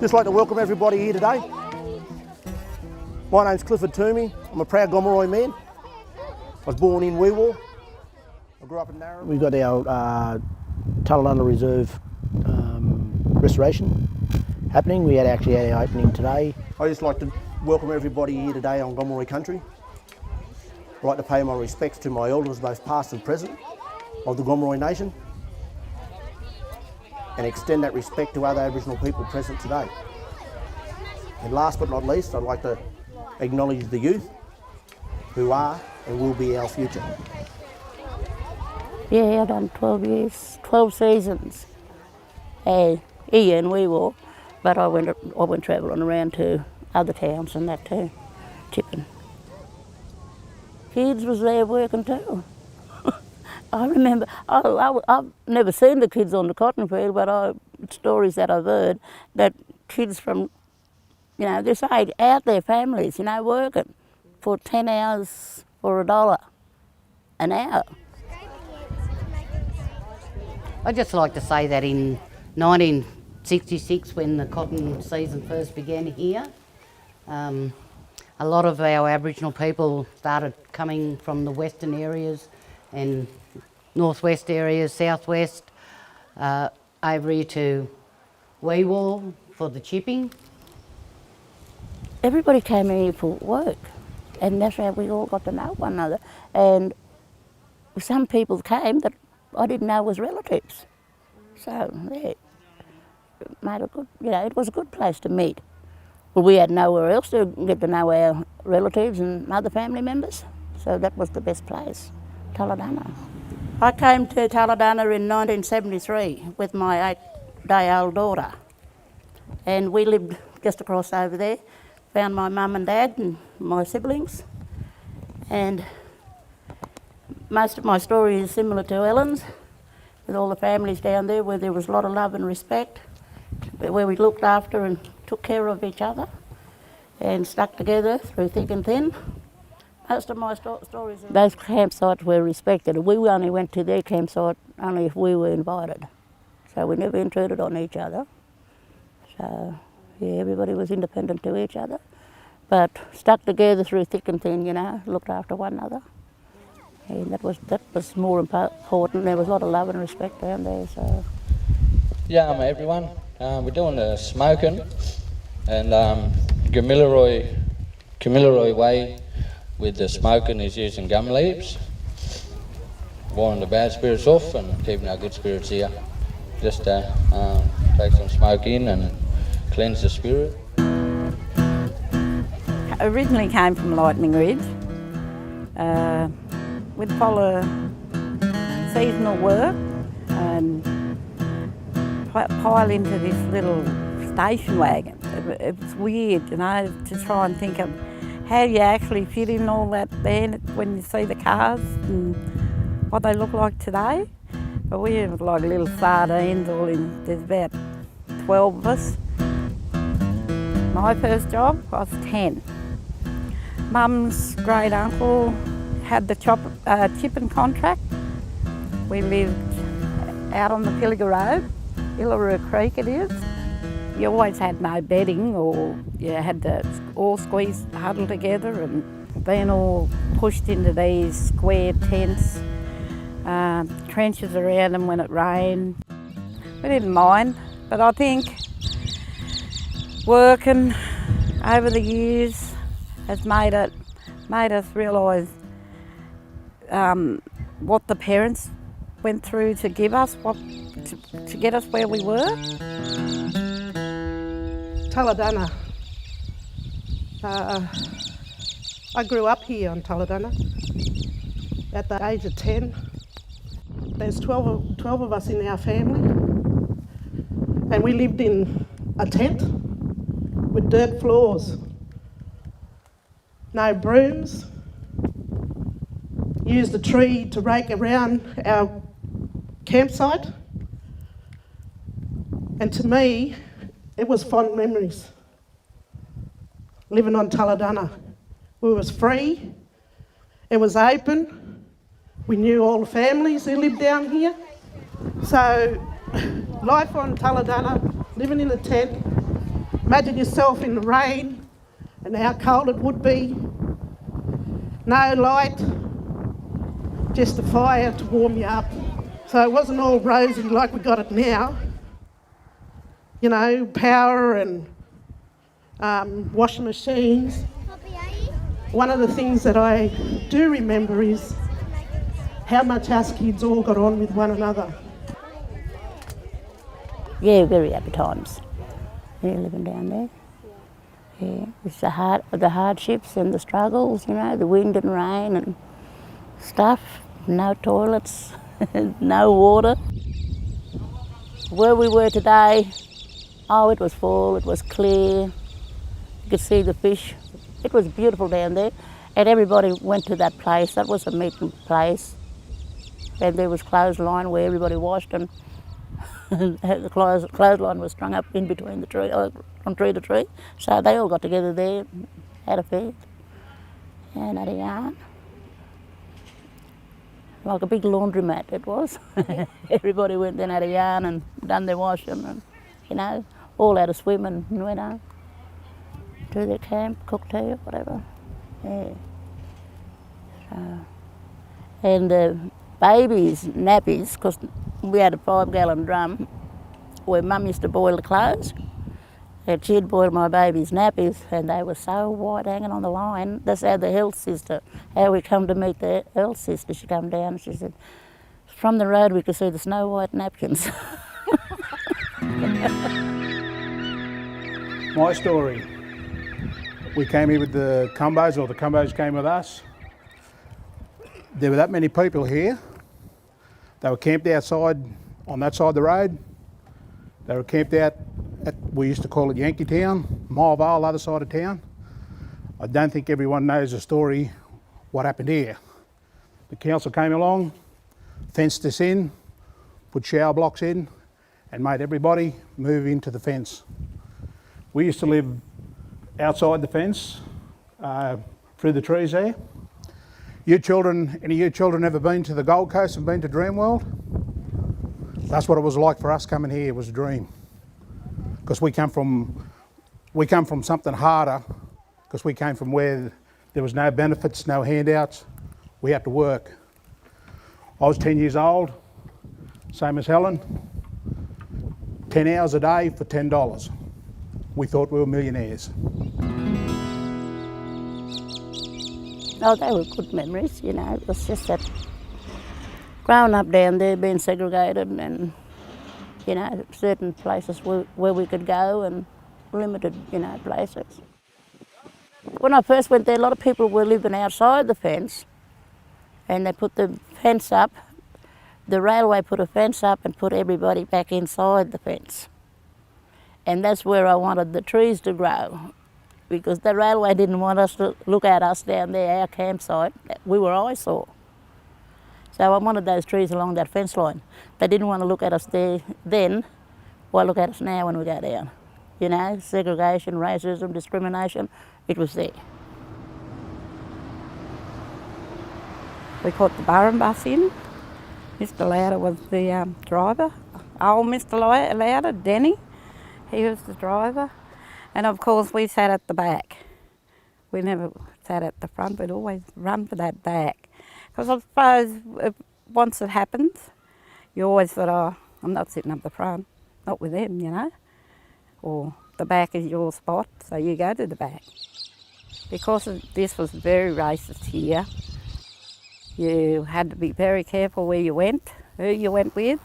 Just like to welcome everybody here today. My name's Clifford Toomey. I'm a proud Gomeroi man. I was born in Weewar. I grew up in Narrabeen. We've got our Tulladunna Reserve restoration happening. We actually had our opening today. I just like to welcome everybody here today on Gomeroi country. I'd like to pay my respects to my elders, both past and present, of the Gomeroi nation, and extend that respect to other Aboriginal people present today. And last but not least, I'd like to acknowledge the youth who are and will be our future. Yeah, I've done 12 years, 12 seasons here in Weewar, but I went travelling around to other towns and that too, tipping. Kids was there working too. I remember, I've never seen the kids on the cotton field, but stories that I've heard, that kids from, this age, out their families, working for 10 hours for $1 an hour. I'd just like to say that in 1966, when the cotton season first began here, a lot of our Aboriginal people started coming from the western areas and northwest areas, southwest, over here to Weewar for the chipping. Everybody came here for work, and that's how we all got to know one another. And some people came that I didn't know was relatives. So yeah, it made a good, it was a good place to meet. Well, we had nowhere else to get to know our relatives and other family members, so that was the best place, Tulladunna. I came to Tulladunna in 1973 with my 8-day-old daughter, and we lived just across over there. Found my mum and dad and my siblings, and most of my story is similar to Ellen's, with all the families down there where there was a lot of love and respect, where we looked after and took care of each other and stuck together through thick and thin. Most of my stories are... Those campsites were respected. We only went to their campsite only if we were invited. So we never intruded on each other. So yeah, everybody was independent to each other, but stuck together through thick and thin, looked after one another. And that was more important. There was a lot of love and respect down there. So. Yeah, everyone. We're doing the smoking, and Gomeroi way with the smoking is using gum leaves, warning the bad spirits off and keeping our good spirits here. Just take some smoke in and cleanse the spirit. Originally came from Lightning Ridge. We'd follow seasonal work and pile into this little station wagon. It's weird, to try and think of how you actually fit in all that there when you see the cars and what they look like today. But we have like little sardines all in, there's about 12 of us. My first job, I was 10. Mum's great uncle had the chipping contract. We lived out on the Pilliga Road, Illaroo Creek it is. You always had no bedding, or you had to all squeeze, huddle together and being all pushed into these square tents, trenches around them when it rained. We didn't mind, but I think working over the years has made us realise what the parents went through to give us, to get us where we were. Tulladunna. I grew up here on Tulladunna at the age of 10. There's 12 of us in our family, and we lived in a tent with dirt floors, no brooms, used a tree to rake around our campsite, and to me, it was fond memories. Living on Tulladunna, we was free, it was open, we knew all the families who lived down here. So life on Tulladunna, living in a tent, Imagine yourself in the rain and how cold it would be. No light, just a fire to warm you up. So it wasn't all rosy like we got it now. You know, power and washing machines. One of the things that I do remember is how much us kids all got on with one another. Yeah, very happy times. Yeah, living down there. Yeah, it's the hardships and the struggles, you know, the wind and rain and stuff. No toilets, no water. Where we were today, oh, it was full, it was clear. You could see the fish. It was beautiful down there. And everybody went to that place. That was a meeting place. And there was clothesline where everybody washed, and the clothesline was strung up in between the tree, from tree to tree. So they all got together there, had a feed, and had a yarn. Like a big laundromat it was. Everybody went then, had a yarn and done their washing, and, you know, all had a swim and went home to their camp, cooked tea or whatever. Yeah. And the babies' nappies, because we had a 5-gallon drum where Mum used to boil the clothes, and she'd boil my babies' nappies, and they were so white hanging on the line. That's how the health sister, how we come to meet the health sister, she come down and she said, from the road we could see the snow white napkins. My story. We came here with the Cumbos, or the Cumbos came with us. There were that many people here. They were camped outside on that side of the road. They were camped out at, we used to call it Yankee Town, Namoi Valley, other side of town. I don't think everyone knows the story, what happened here. The council came along, fenced us in, put shower blocks in, and made everybody move into the fence. We used to live outside the fence, through the trees there. You children, any of you children ever been to the Gold Coast and been to Dreamworld? That's what it was like for us coming here, it was a dream. Because we come from something harder, because we came from where there was no benefits, no handouts, we had to work. I was 10 years old, same as Helen, 10 hours a day for $10. We thought we were millionaires. Oh, they were good memories, you know. It was just that growing up down there, being segregated and, you know, certain places where we could go and limited, you know, places. When I first went there, a lot of people were living outside the fence, and they put the fence up. The railway put a fence up and put everybody back inside the fence. And that's where I wanted the trees to grow, because the railway didn't want us to look at us down there, our campsite. We were eyesore. So I wanted those trees along that fence line. They didn't want to look at us there then. Why look at us now when we go down? You know, segregation, racism, discrimination, it was there. We caught the Burren bus in. Mr. Lauder was the driver. Old Mr. Lauder, Denny, he was the driver. And of course we sat at the back. We never sat at the front, we'd always run for that back. Because I suppose once it happens, you always thought, oh, I'm not sitting up the front, not with them, you know. Or the back is your spot, so you go to the back. Because this was very racist here, you had to be very careful where you went, who you went with.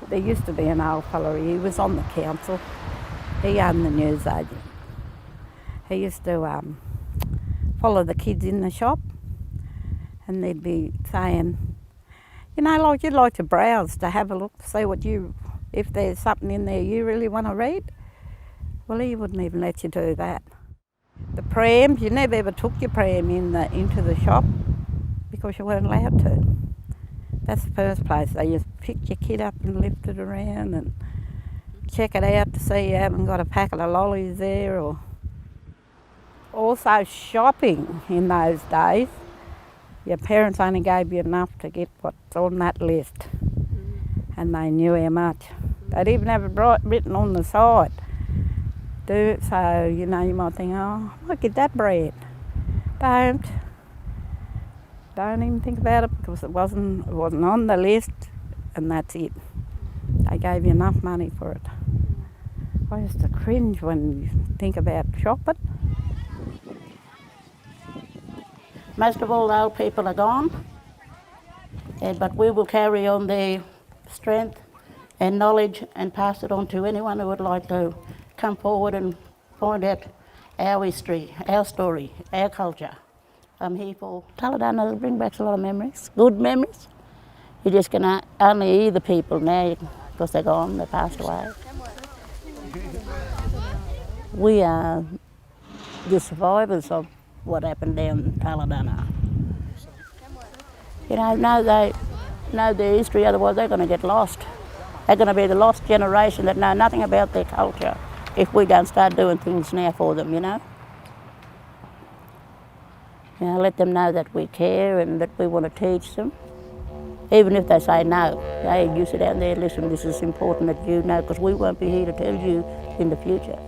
There used to be an old fella, he was on the council. He owned the news agent. He used to follow the kids in the shop, and they'd be saying, you know, like you'd like to browse to have a look, to see if there's something in there you really want to read. Well, he wouldn't even let you do that. The prams, you never ever took your pram into the shop because you weren't allowed to. That's the first place. They just picked your kid up and lift it around and check it out to see you haven't got a packet of lollies there. Or also shopping in those days. Your parents only gave you enough to get what's on that list, and they knew how much. They'd even have it written on the side. do it. So, you know, you might think, oh, I might get that bread. Don't even think about it, because it wasn't on the list, and that's it. They gave you enough money for it. I used to cringe when you think about shopping. Most of all the old people are gone, but we will carry on their strength and knowledge and pass it on to anyone who would like to come forward and find out our history, our story, our culture. I'm here for Tulladunna. Bring back a lot of memories, good memories. You're just going to only hear the people now because they're gone, they passed away. We are the survivors of what happened down in Tulladunna. You know they know their history, otherwise they're going to get lost. They're going to be the lost generation that know nothing about their culture if we don't start doing things now for them, you know. You know, let them know that we care and that we want to teach them. Even if they say no, hey, you sit down there, listen, this is important that you know, because we won't be here to tell you in the future,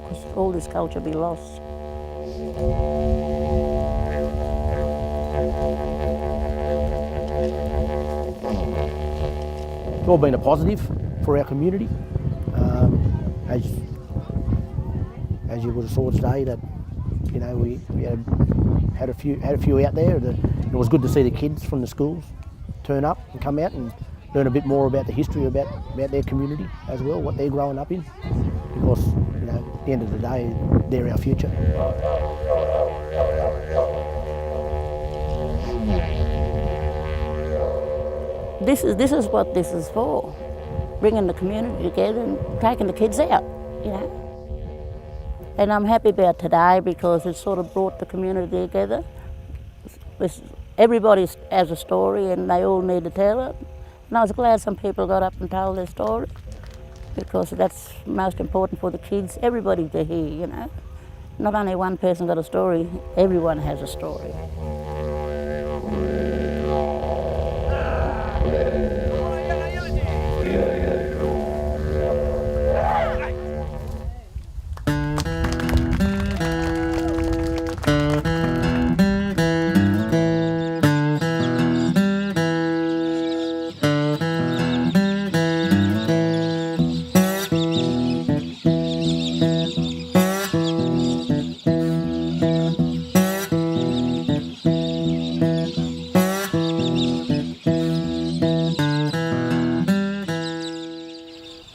because all this culture will be lost. It's all been a positive for our community. As you would have saw today, that you know we had a few out there. It was good to see the kids from the schools turn up and come out and learn a bit more about the history about their community as well, what they're growing up in, because you know at the end of the day they're our future. This is what this is for, bringing the community together and taking the kids out, you know. And I'm happy about today because it sort of brought the community together. Everybody has a story and they all need to tell it. And I was glad some people got up and told their story, because that's most important for the kids, everybody to hear, you know. Not only one person got a story, everyone has a story.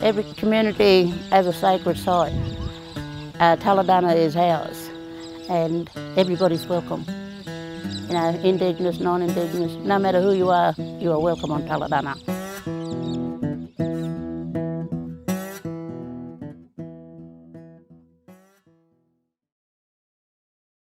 Every community has a sacred site. Tulladunna is ours, and everybody's welcome. You know, Indigenous, non-Indigenous, no matter who you are welcome on Tulladunna.